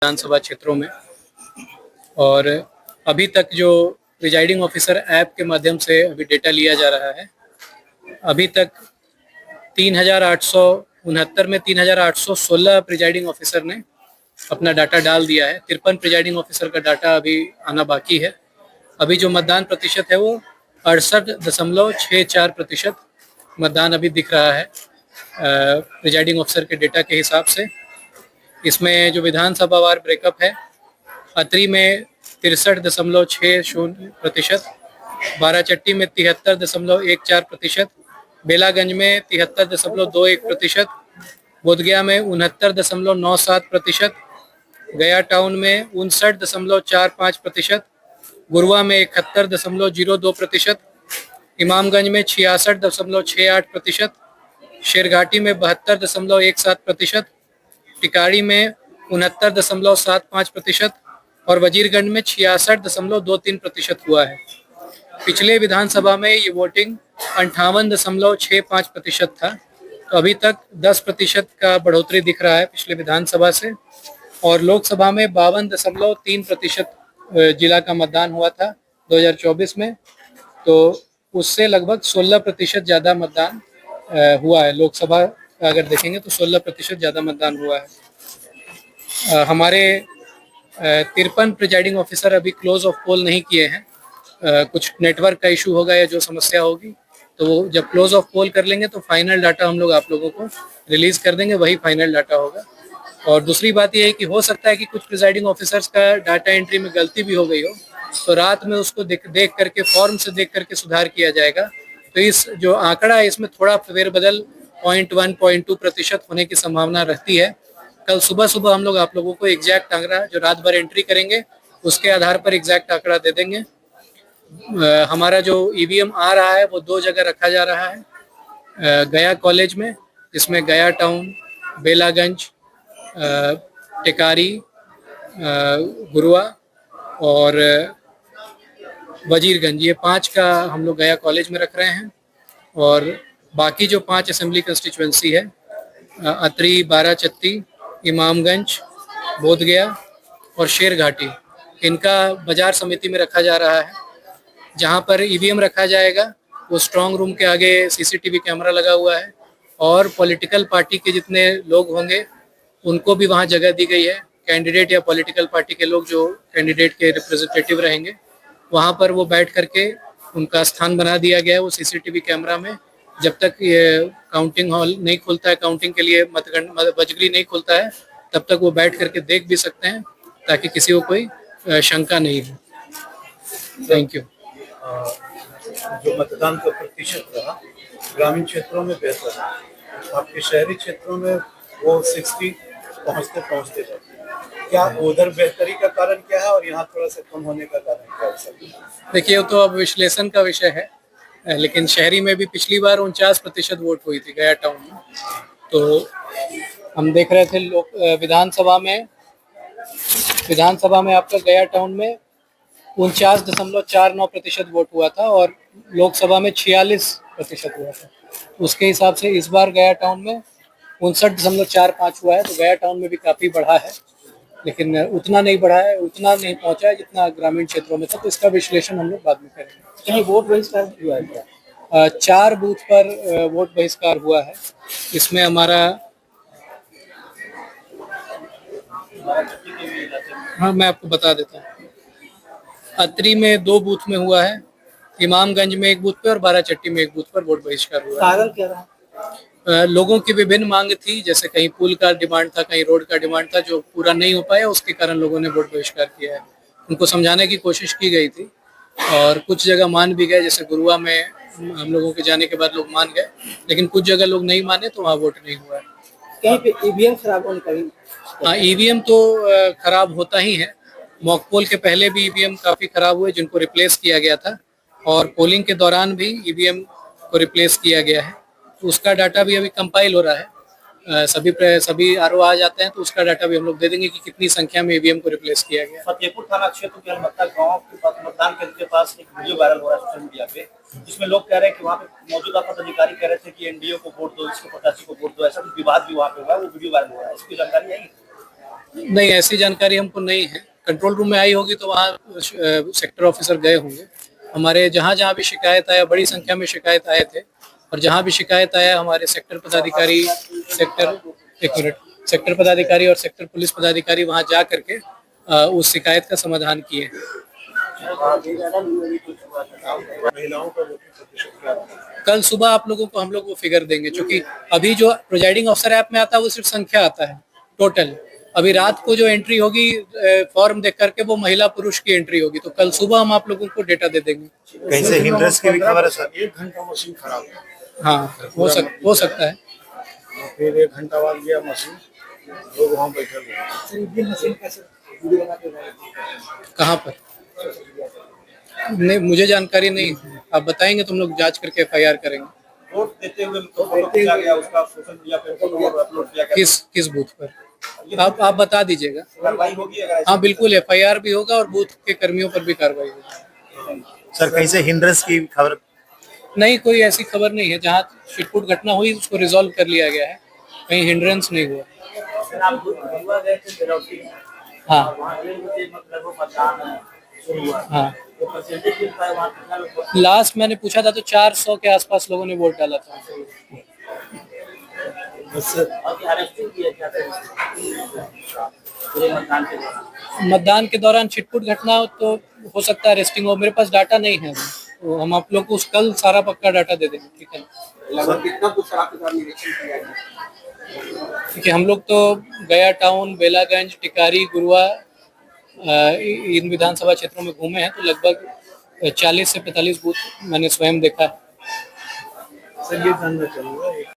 विधानसभा क्षेत्रों में। और अभी तक जो प्रिजाइडिंग ऑफिसर ऐप के माध्यम से अभी डेटा लिया जा रहा है, अभी तक 3,869 में 3,816 प्रिजाइडिंग ऑफिसर ने अपना डाटा डाल दिया है। 53 प्रिजाइडिंग ऑफिसर का डाटा अभी आना बाकी है। अभी जो मतदान प्रतिशत है वो 68.64% मतदान अभी दिख रहा है प्रिजाइडिंग ऑफिसर के डेटा के हिसाब से। इसमें जो विधानसभा वार ब्रेकअप है, अतरी में 63.60%, बाराचट्टी में 73.14%, बेलागंज में 73.21%, बोधगया में 69.97%, गया टाउन में 59.45%, गुरुआ में 71.02%, इमामगंज में 66.68%, शेरघाटी में 72.17%, टिकारी में 69.75% और वजीरगंज में 66.23% हुआ है। पिछले विधानसभा में ये वोटिंग 58.65% था, तो अभी तक 10% का बढ़ोतरी दिख रहा है पिछले विधानसभा से। और लोकसभा में 52.3% जिला का मतदान हुआ था 2024 में, तो उससे लगभग 16% ज़्यादा मतदान हुआ है। लोकसभा अगर देखेंगे तो 16% ज़्यादा मतदान हुआ है। हमारे 53 प्रिजाइडिंग ऑफिसर अभी क्लोज ऑफ पोल नहीं किए हैं। कुछ नेटवर्क का इशू होगा या जो समस्या होगी, तो वो जब क्लोज ऑफ पोल कर लेंगे तो फाइनल डाटा हम लोग आप लोगों को रिलीज कर देंगे, वही फाइनल डाटा होगा। और दूसरी बात यह है कि हो सकता है कि कुछ प्रिजाइडिंग ऑफिसर्स का डाटा एंट्री में गलती भी हो गई हो, तो रात में उसको देख करके फॉर्म से देख करके सुधार किया जाएगा। तो इस जो आंकड़ा है इसमें थोड़ा फेरबदल 0.1-0.2% होने की संभावना रहती है। कल सुबह हम लोग आप लोगों को एग्जैक्ट आंकड़ा जो रात भर एंट्री करेंगे उसके आधार पर एग्जैक्ट आंकड़ा दे देंगे। हमारा जो ईवीएम आ रहा है वो 2 जगह रखा जा रहा है, गया कॉलेज में, जिसमें गया टाउन, बेलागंज, टिकारी, गुरुआ और वजीरगंज, ये 5 का हम लोग गया कॉलेज में रख रहे हैं। और बाकी जो 5 असेंबली कंस्टिट्यूएंसी है, अतरी, बाराचट्टी, इमामगंज, बोधगया और शेरघाटी, इनका बाजार समिति में रखा जा रहा है। जहां पर ईवीएम रखा जाएगा वो स्ट्रांग रूम के आगे सीसीटीवी कैमरा लगा हुआ है, और पॉलिटिकल पार्टी के जितने लोग होंगे उनको भी वहां जगह दी गई है। कैंडिडेट या पॉलिटिकल पार्टी के लोग जो कैंडिडेट के रिप्रेजेंटेटिव रहेंगे, वहां पर वो बैठ करके उनका स्थान बना दिया गया है वो सीसीटीवी कैमरा में। जब तक ये काउंटिंग हॉल नहीं खुलता है, काउंटिंग के लिए बजगली नहीं खुलता है, तब तक वो बैठ करके देख भी सकते हैं, ताकि किसी को कोई शंका नहीं हो। Thank you. जो मतदान का प्रतिशत रहा ग्रामीण क्षेत्रों में बेहतर है, आपके शहरी क्षेत्रों में वो 60 पहुंचते क्या उधर बेहतरी का कारण क्या है और यहाँ थोड़ा सा कम होने का कारण क्या हो सकता है? देखिए, वो तो अब विश्लेषण का विषय है, लेकिन शहरी में भी पिछली बार 49% वोट हुई थी गया टाउन में। तो हम देख रहे थे विधानसभा में आपका गया टाउन में 49.49% वोट हुआ था और लोकसभा में 46% हुआ था। उसके हिसाब से इस बार गया टाउन में 59.45 हुआ है, तो गया टाउन में भी काफ़ी बढ़ा है, लेकिन उतना नहीं पहुंचा है जितना ग्रामीण क्षेत्रों में था। तो इसका विश्लेषण हम लोग बाद में करेंगे। कहीं वोट बहिष्कार हुआ है क्या? 4 बूथ पर वोट बहिष्कार हुआ है। इसमें हमारा मैं आपको बता देता हूँ। अतरी में 2 बूथ में हुआ है, इमामगंज में 1 बूथ पे और बाराचट्टी में 1 बूथ पर वोट बहिष्कार हुआ है। कारण क्या रहा? लोगों की विभिन्न मांग थी, जैसे कहीं पुल का डिमांड था, कहीं रोड का डिमांड था, जो पूरा नहीं हो पाया, उसके कारण लोगों ने वोट बहिष्कार किया है। उनको समझाने की कोशिश की गई थी और कुछ जगह मान भी गए, जैसे गुरुआ में हम लोगों के जाने के बाद लोग मान गए, लेकिन कुछ जगह लोग नहीं माने तो वहाँ वोट नहीं हुआ है। कहीं पे ईवीएम खराब होने का? हाँ, ईवीएम तो खराब होता ही है। मॉक पोल के पहले भी ईवीएम काफ़ी खराब हुए, जिनको रिप्लेस किया गया था, और पोलिंग के दौरान भी ईवीएम को रिप्लेस किया गया है। तो उसका डाटा भी अभी कंपाइल हो रहा है। सभी आरओ आ जाते हैं तो उसका डाटा भी हम लोग दे देंगे कि कितनी संख्या में ईवीएम को रिप्लेस किया गया। फतेहपुर थाना क्षेत्र के अलमत्ता गांव के मतदान केंद्र के पास एक वीडियो वायरल हो रहा है सोशल मीडिया पे, जिसमें लोग कह रहे हैं कि वहाँ पे मौजूदा पदाधिकारी कह रहे थे कि एनडीओ को वोट दो, इसके प्रत्याशी को वोट दो, ऐसा कुछ विवाद भी वहाँ पे हुआ है, वो वीडियो वायरल हो रहा है, इसकी जानकारी है? नहीं, ऐसी जानकारी हमको नहीं है। कंट्रोल रूम में आई होगी तो वहाँ सेक्टर ऑफिसर गए होंगे। हमारे जहाँ जहाँ भी शिकायत आया, बड़ी संख्या में शिकायत आए थे, और जहाँ भी शिकायत आया हमारे सेक्टर पदाधिकारी, सेक्टर पदाधिकारी और सेक्टर पुलिस पदाधिकारी वहाँ जा करके उस शिकायत का समाधान किए। महिलाओं का वोटिंग प्रतिशत क्या रहा? कल सुबह आप लोगों को हम लोग वो फिगर देंगे, क्योंकि अभी जो प्रिजाइडिंग अफसर ऐप में आता है वो सिर्फ संख्या आता है टोटल। अभी रात को जो एंट्री होगी फॉर्म देख करके वो महिला पुरुष की एंट्री होगी, तो कल सुबह हम आप लोगों को डेटा दे देंगे। कहीं से हिंड्रेंस की भी खबर है सर? 1 घंटा मशीन खराब है। हाँ, हो सकता है। फिर 1 घंटा बाद गया मशीन, लोग वहाँ बैठे हुए। मशीन कैसे वीडियो बनाते हैं? कहाँ पर? नहीं, मुझे जानकारी नहीं है। आप बताएंगे तो हम लोग जांच करके FIR करेंगे। वोट देते हुए फोटो किया गया, उसका सोशल मीडिया पे फोटो अपलोड किया गया। किस बूथ पर? आप बता दीजिएगा। कार्रवाई होगी अगर हाँ बिल्कुल, FIR भी होगा और बूथ के कर्मियों पर भी कार्रवाई होगी। सर कहीं से हिंड्रेंस की खबर? नहीं, कोई ऐसी खबर नहीं है। जहाँ छिटपुट घटना हुई उसको रिजॉल्व कर लिया गया है, कहीं हिंड्रेंस नहीं हुआ। आप हुआ गए थे बिरौटी में, हाँ वहाँ 1 बजे मतलब वो मतदान शुरू हुआ। हाँ, तो परसेंटेज मिल पाया वहाँ कितना लोग? लास्ट मैंने पूछा था तो 400 के आसपास लोगों ने वोट डाला था। और अरेस्टिंग किया क्या पूरे मतदान के दौरान? मतदान के दौरान छिटपुट घटना हो तो हो सकता है अरेस्टिंग हो। मेरे पास डाटा नहीं है अभी, तो हम आप लोग को कल सारा पक्का डाटा दे देंगे। ठीक है, लगभग कितना कुछ शराब के साथ निरीक्षण किया गया? ठीक है। हम लोग तो गया टाउन, बेलागंज, टिकारी, गुरुआ इन विधानसभा क्षेत्रों में घूमे हैं, तो लगभग 40 से 45 बूथ मैंने स्वयं देखा है। सर ये जानना चाहूँगा